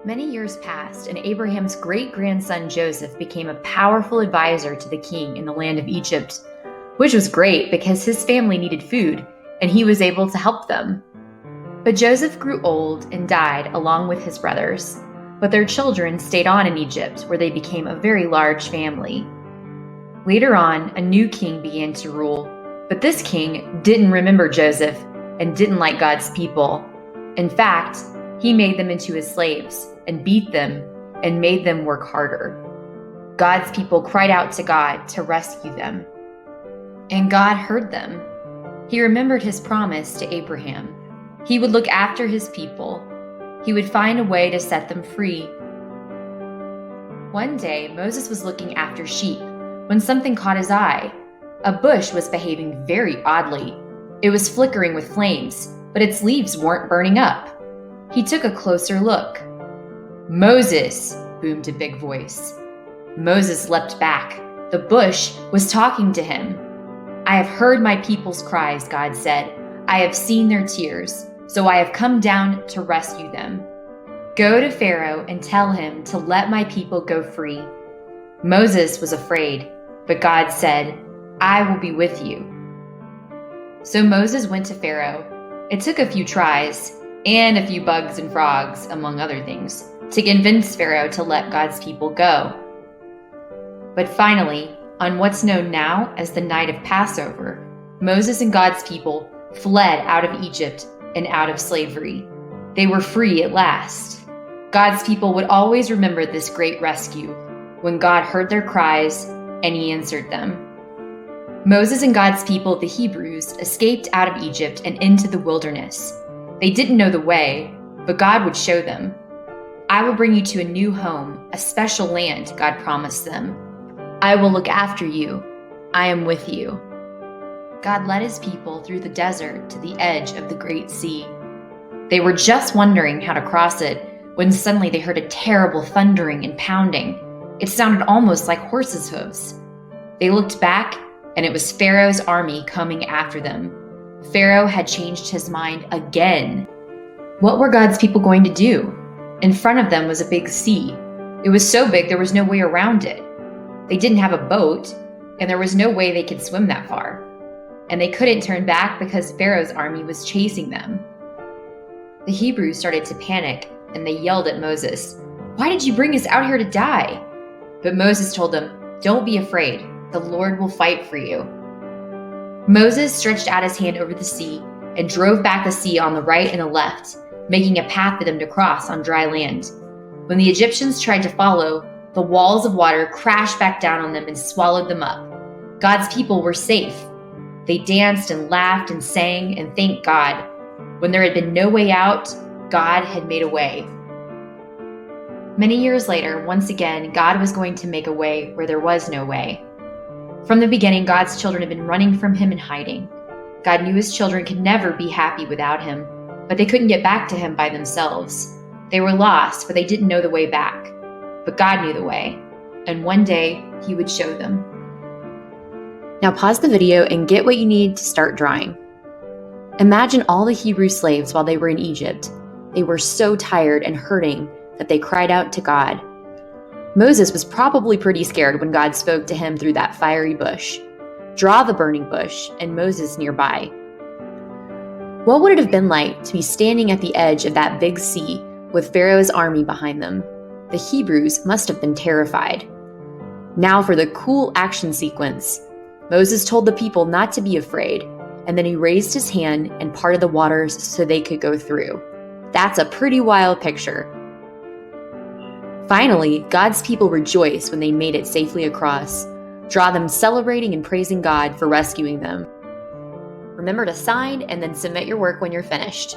Many years passed, and Abraham's great-grandson Joseph became a powerful advisor to the king in the land of Egypt, which was great because his family needed food, and he was able to help them. But Joseph grew old and died along with his brothers, but their children stayed on in Egypt, where they became a very large family. Later on, a new king began to rule, but this king didn't remember Joseph and didn't like God's people. In fact, he made them into his slaves and beat them and made them work harder. God's people cried out to God to rescue them, and God heard them. He remembered his promise to Abraham. He would look after his people. He would find a way to set them free. One day, Moses was looking after sheep when something caught his eye. A bush was behaving very oddly. It was flickering with flames, but its leaves weren't burning up. He took a closer look. "Moses!" boomed a big voice. Moses leapt back. The bush was talking to him. "I have heard my people's cries," God said. "I have seen their tears, so I have come down to rescue them. Go to Pharaoh and tell him to let my people go free." Moses was afraid, but God said, "I will be with you." So Moses went to Pharaoh. It took a few tries, and a few bugs and frogs, among other things, to convince Pharaoh to let God's people go. But finally, on what's known now as the night of Passover, Moses and God's people fled out of Egypt and out of slavery. They were free at last. God's people would always remember this great rescue, when God heard their cries and he answered them. Moses and God's people, the Hebrews, escaped out of Egypt and into the wilderness. They didn't know the way, but God would show them. "I will bring you to a new home, a special land," God promised them. "I will look after you. I am with you." God led his people through the desert to the edge of the Great Sea. They were just wondering how to cross it when suddenly they heard a terrible thundering and pounding. It sounded almost like horses' hooves. They looked back, and it was Pharaoh's army coming after them. Pharaoh had changed his mind again. What were God's people going to do? In front of them was a big sea. It was so big there was no way around it. They didn't have a boat, and there was no way they could swim that far. And they couldn't turn back because Pharaoh's army was chasing them. The Hebrews started to panic, and they yelled at Moses, "Why did you bring us out here to die?" But Moses told them, "Don't be afraid. The Lord will fight for you." Moses stretched out his hand over the sea and drove back the sea on the right and the left, making a path for them to cross on dry land. When the Egyptians tried to follow, the walls of water crashed back down on them and swallowed them up. God's people were safe. They danced and laughed and sang and thanked God. When there had been no way out, God had made a way. Many years later, once again, God was going to make a way where there was no way. From the beginning, God's children had been running from him and hiding. God knew his children could never be happy without him, but they couldn't get back to him by themselves. They were lost, but they didn't know the way back. But God knew the way, and one day he would show them. Now pause the video and get what you need to start drawing. Imagine all the Hebrew slaves while they were in Egypt. They were so tired and hurting that they cried out to God. Moses was probably pretty scared when God spoke to him through that fiery bush. Draw the burning bush and Moses nearby. What would it have been like to be standing at the edge of that big sea with Pharaoh's army behind them? The Hebrews must have been terrified. Now for the cool action sequence. Moses told the people not to be afraid, and then he raised his hand and parted the waters so they could go through. That's a pretty wild picture. Finally, God's people rejoiced when they made it safely across. Draw them celebrating and praising God for rescuing them. Remember to sign and then submit your work when you're finished.